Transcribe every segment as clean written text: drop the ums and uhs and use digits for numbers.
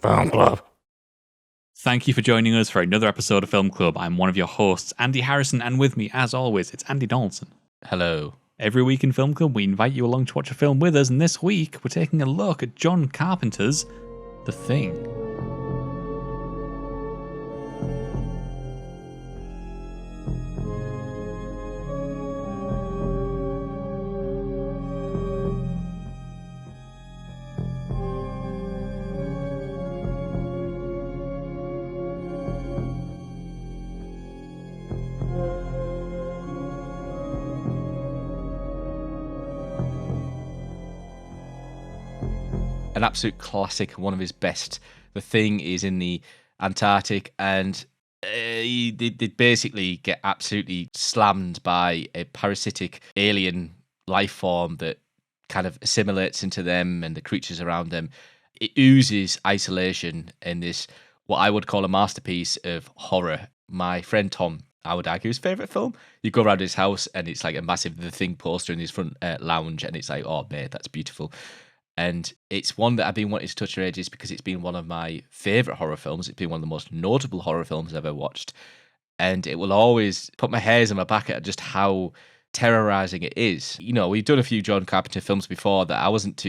Film Club. Thank you for joining us for another episode of Film Club. I'm one of your hosts, Andy Harrison, and with me, as always, it's Andy Donaldson. Hello. Every week in Film Club, we invite you along to watch a film with us, and this week, we're taking a look at John Carpenter's The Thing. An absolute classic, one of his best. The Thing is in the Antarctic, and they basically get absolutely slammed by a parasitic alien life form that kind of assimilates into them and the creatures around them. It oozes isolation in this, what I would call a masterpiece of horror. My friend Tom, I would argue, his favourite film. You go around his house and it's like a massive The Thing poster in his front lounge, and it's like, oh mate, that's beautiful. And it's one that I've been wanting to touch for ages because it's been one of my favourite horror films. It's been one of the most notable horror films I've ever watched. And it will always put my hairs on my back at just how terrorising it is. You know, we've done a few John Carpenter films before that I wasn't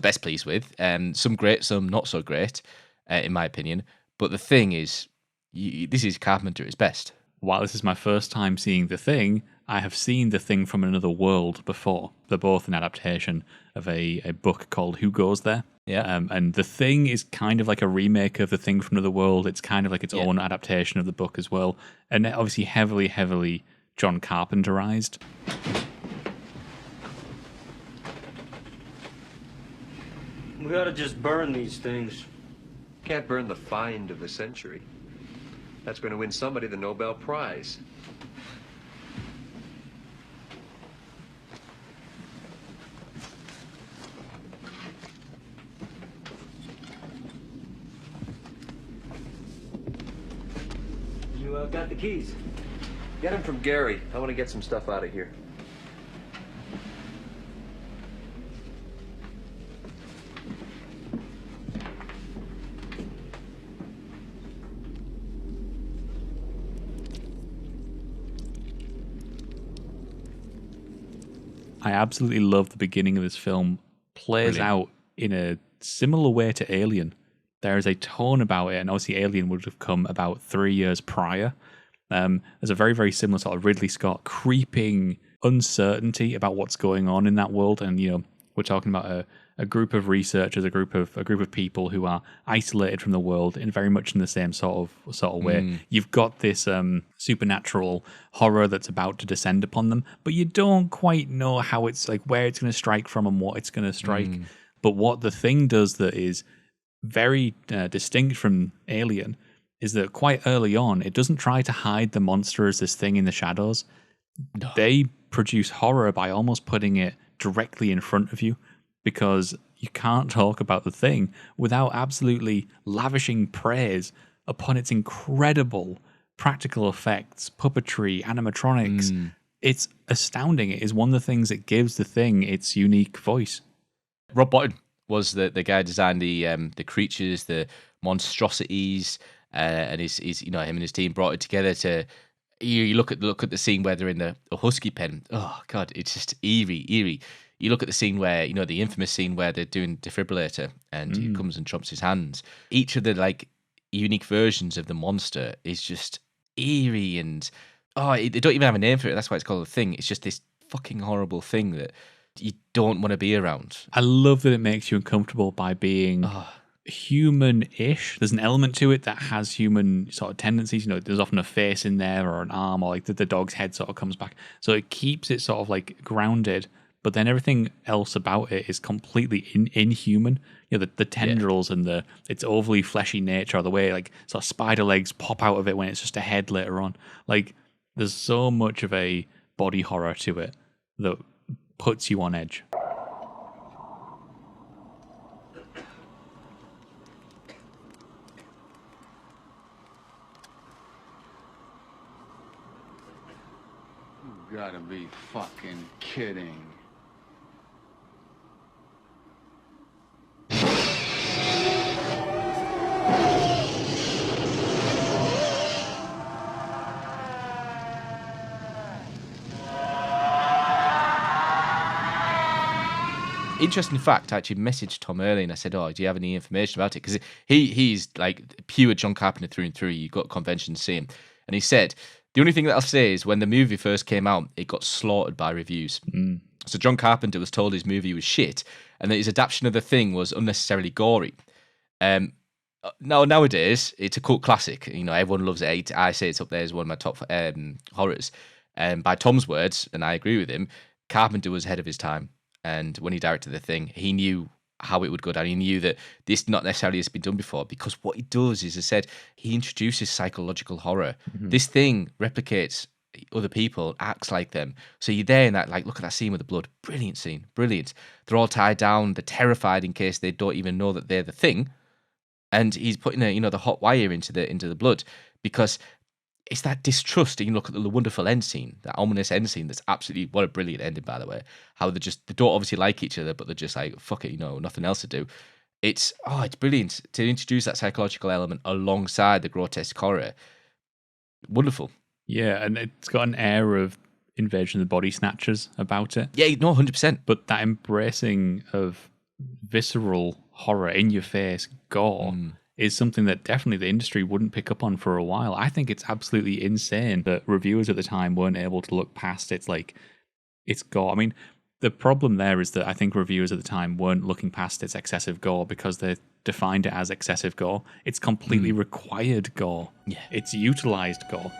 best pleased with. Some great, some not so great, in my opinion. But The Thing is, this is Carpenter at his best. While this is my first time seeing The Thing, I have seen The Thing from Another World before. They're both an adaptation of a book called Who Goes There? Yeah. And The Thing is kind of like a remake of The Thing from Another World. It's kind of like its own adaptation of the book as well. And obviously heavily John Carpenterized. We ought to just burn these things. Can't burn the find of the century. That's going to win somebody the Nobel Prize. You got the keys. Get them from Gary. I want to get some stuff out of here. I absolutely love the beginning of this film. Plays out in a similar way to Alien. There is a tone about it, and obviously Alien would have come about 3 years prior. There's a very, very similar sort of Ridley Scott creeping uncertainty about what's going on in that world. And, you know, we're talking about a group of researchers, a group of people who are isolated from the world in very much in the same sort of way. You've got this supernatural horror that's about to descend upon them, but you don't quite know how it's like where it's going to strike from and what it's going to strike. But what The Thing does that is very distinct from Alien is that quite early on, it doesn't try to hide the monster as this thing in the shadows. No. They produce horror by almost putting it directly in front of you, because you can't talk about The Thing without absolutely lavishing praise upon its incredible practical effects, puppetry, animatronics. It's astounding. It is one of the things that gives The Thing its unique voice. Rob Bottin was the guy who designed the creatures, the monstrosities, and his him and his team brought it together to. You look at the scene where they're in the husky pen. Oh God, it's just eerie. You look at the scene where, you know, the infamous scene where they're doing defibrillator and he comes and trumps his hands. Each of the like unique versions of the monster is just eerie, and they don't even have a name for it. That's why it's called The Thing. It's just this fucking horrible thing that you don't want to be around. I love that it makes you uncomfortable by being human-ish. There's an element to it that has human sort of tendencies. You know, there's often a face in there or an arm, or like the dog's head sort of comes back. So it keeps it sort of like grounded, but then everything else about it is completely inhuman. You know, the tendrils and its overly fleshy nature, or the way like sort of spider legs pop out of it when it's just a head later on. Like, there's so much of a body horror to it that puts you on edge. You gotta be fucking kidding. interesting fact, I actually messaged Tom early and I said, "Oh, do you have any information about it?" Because he's like pure John Carpenter through and through. You got conventions to see him, and he said the only thing that I'll say is when the movie first came out, it got slaughtered by reviews. So John Carpenter was told his movie was shit, and that his adaptation of The Thing was unnecessarily gory. Nowadays, it's a cult classic. You know, everyone loves it. I say it's up there as one of my top horrors. And by Tom's words, and I agree with him, Carpenter was ahead of his time. And when he directed The Thing, he knew how it would go down. He knew that this not necessarily has been done before, because what he does is, as I said, he introduces psychological horror. This thing replicates other people, acts like them. So you're there in that, like, look at that scene with the blood. Brilliant scene. Brilliant. They're all tied down. They're terrified in case they don't even know that they're the thing. And he's putting the hot wire into the blood, because it's that distrust. You can look at the wonderful end scene, that ominous end scene. That's absolutely, what a brilliant ending, by the way. How they don't obviously like each other, but they're just like, fuck it, nothing else to do. It's brilliant to introduce that psychological element alongside the grotesque horror. Wonderful. Yeah, and it's got an air of Invasion of the Body Snatchers about it. Yeah, no, 100%. But that embracing of visceral horror, in your face gore, is something that definitely the industry wouldn't pick up on for a while. I think it's absolutely insane that reviewers at the time weren't able to look past it's gore. I mean, the problem there is that I think reviewers at the time weren't looking past its excessive gore because they defined it as excessive gore. It's completely required gore. Yeah. It's utilized gore.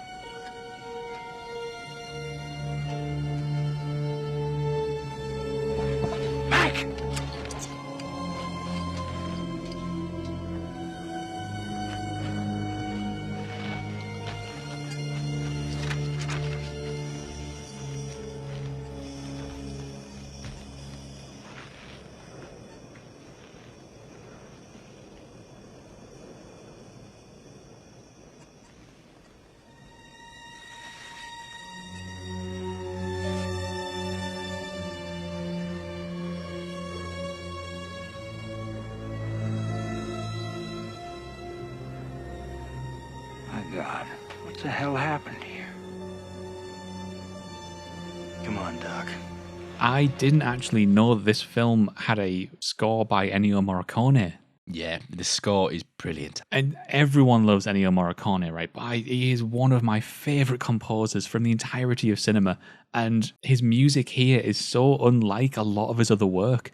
God, what the hell happened here? Come on, Doc. I didn't actually know that this film had a score by Ennio Morricone. Yeah, the score is brilliant. And everyone loves Ennio Morricone, right? But he is one of my favorite composers from the entirety of cinema. And his music here is so unlike a lot of his other work.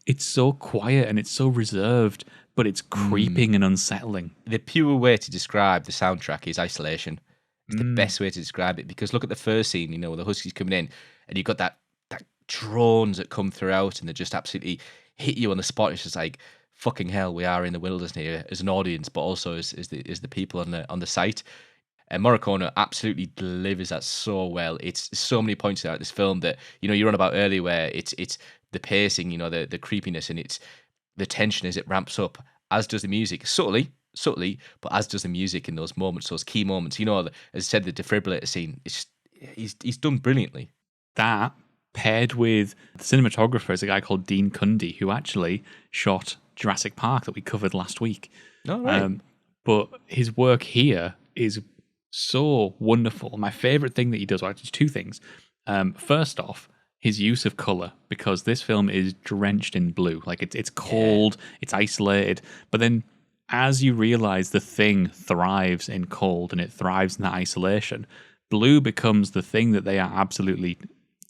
It's so quiet and it's so reserved, but it's creeping and unsettling. The pure way to describe the soundtrack is isolation. It's the best way to describe it, because look at the first scene, the Huskies coming in, and you've got that drones that come throughout, and they just absolutely hit you on the spot. It's just like, fucking hell, we are in the wilderness here as an audience, but also as the people on the site. And Morricone absolutely delivers that so well. It's so many points throughout this film that you're on about earlier, where it's the pacing, the creepiness, and it's the tension as it ramps up, as does the music, subtly, but as does the music in those moments, those key moments. As I said, the defibrillator scene, he's done brilliantly. That, paired with the cinematographer, is a guy called Dean Cundy, who actually shot Jurassic Park that we covered last week. Oh, right. But his work here is so wonderful. My favorite thing that he does, well, actually two things. First off, his use of color, because this film is drenched in blue. Like it's cold, it's isolated, but then as you realize the thing thrives in cold and it thrives in that isolation, blue becomes the thing that they are absolutely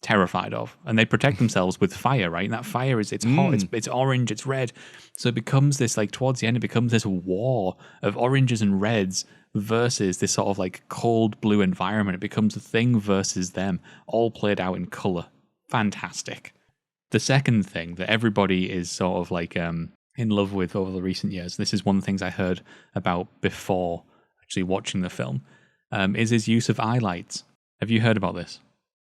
terrified of, and they protect themselves with fire, right? And that fire it's hot, it's orange, it's red, so it becomes this, like, towards the end, it becomes this war of oranges and reds versus this sort of like cold blue environment. It becomes the thing versus them, all played out in color. Fantastic. The second thing that everybody is sort of like in love with over the recent years, this is one of the things I heard about before actually watching the film, is his use of eye lights. Have you heard about this?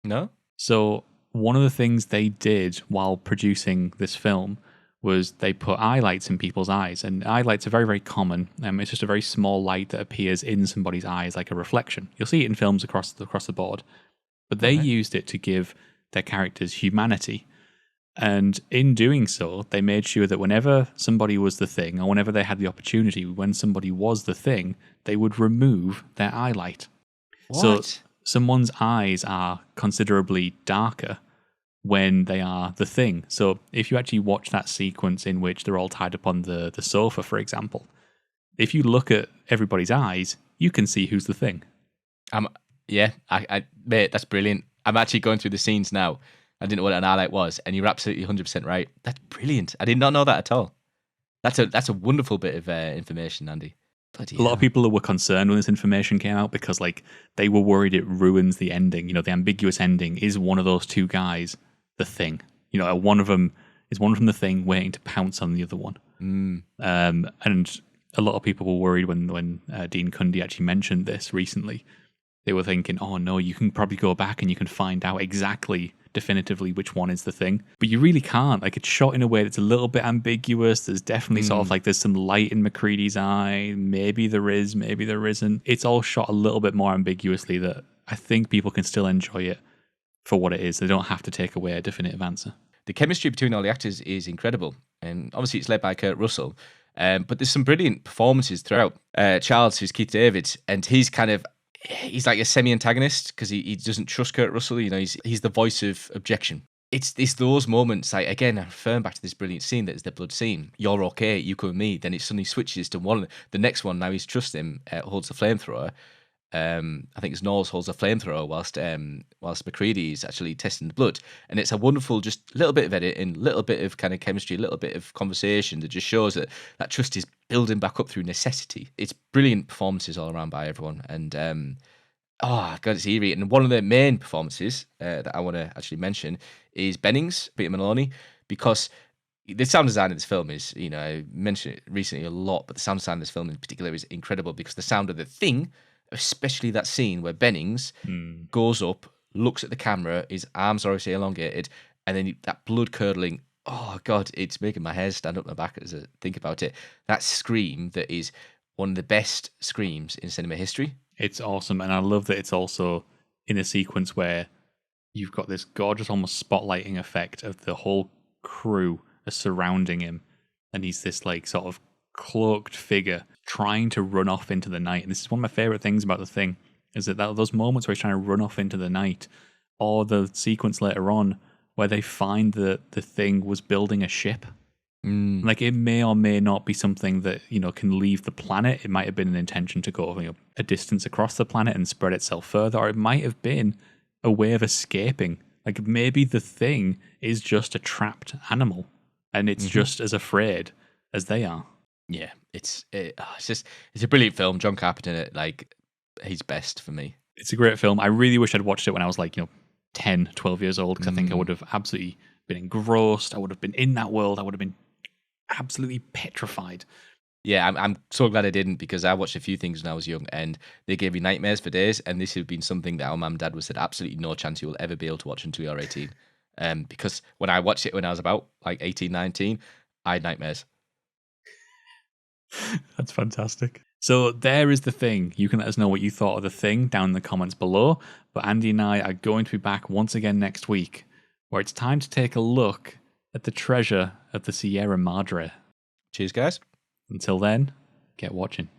No? So one of the things they did while producing this film was they put eye lights in people's eyes. And eye lights are very, very common. It's just a very small light that appears in somebody's eyes like a reflection. You'll see it in films across the board. But they used it to give their characters humanity. And in doing so, they made sure that whenever somebody was the thing, or whenever they had the opportunity, when somebody was the thing, they would remove their eye light. What? So someone's eyes are considerably darker when they are the thing. So if you actually watch that sequence in which they're all tied up on the sofa, for example, if you look at everybody's eyes, you can see who's the thing. Mate, that's brilliant. I'm actually going through the scenes now. I didn't know what an highlight was, and you're absolutely 100% right. That's brilliant. I did not know that at all. That's a wonderful bit of information, Andy. A lot of people were concerned when this information came out because, like, they were worried it ruins the ending. You know, the ambiguous ending is one of those two guys the thing. You know, one of them is one from the thing waiting to pounce on the other one. And a lot of people were worried when Dean Cundy actually mentioned this recently. They were thinking, oh no, you can probably go back and you can find out exactly, definitively, which one is the thing. But you really can't. Like, it's shot in a way that's a little bit ambiguous. There's definitely sort of like, there's some light in McCready's eye. Maybe there is, maybe there isn't. It's all shot a little bit more ambiguously that I think people can still enjoy it for what it is. They don't have to take away a definitive answer. The chemistry between all the actors is incredible. And obviously it's led by Kurt Russell. But there's some brilliant performances throughout. Charles, who's Keith David, and he's like a semi-antagonist because he doesn't trust Kurt Russell. You know, he's the voice of objection. It's those moments, like, again, I'm referring back to this brilliant scene that is the blood scene. You're okay, you come with me. Then it suddenly switches to one. The next one, now he's trusting him, holds the flamethrower. I think it's Knowles holds a flamethrower whilst McCready is actually testing the blood. And it's a wonderful, just little bit of editing, little bit of kind of chemistry, a little bit of conversation that just shows that trust is building back up through necessity. It's brilliant performances all around by everyone. And God, it's eerie. And one of the main performances that I want to actually mention is Bennings, Peter Maloney, because the sound design of this film is, you know, I mentioned it recently a lot, but the sound design of this film in particular is incredible because the sound of the thing, especially that scene where Bennings goes up, looks at the camera, his arms are obviously elongated, and then that blood curdling, oh God, it's making my hair stand up my back as I think about it. That scream that is one of the best screams in cinema history. It's awesome, and I love that it's also in a sequence where you've got this gorgeous almost spotlighting effect of the whole crew surrounding him, and he's this like sort of cloaked figure trying to run off into the night. And this is one of my favorite things about the thing, is that those moments where he's trying to run off into the night, or the sequence later on where they find that the thing was building a ship. Like, it may or may not be something that, you know, can leave the planet. It might have been an intention to go, you know, a distance across the planet and spread itself further, or it might have been a way of escaping. Like, maybe the thing is just a trapped animal and it's just as afraid as they are. Yeah, it's a brilliant film. John Carpenter, like, he's best for me. It's a great film. I really wish I'd watched it when I was like, you know, 10, 12 years old, because I think I would have absolutely been engrossed. I would have been in that world. I would have been absolutely petrified. Yeah, I'm so glad I didn't, because I watched a few things when I was young and they gave me nightmares for days, and this had been something that our mum and dad would said absolutely no chance you will ever be able to watch until you're 18. Because when I watched it when I was about like 18, 19, I had nightmares. That's fantastic. So there is The Thing. You can let us know what you thought of The Thing down in the comments below. But Andy and I are going to be back once again next week, where it's time to take a look at the treasure of the Sierra Madre. Cheers, guys. Until then, get watching.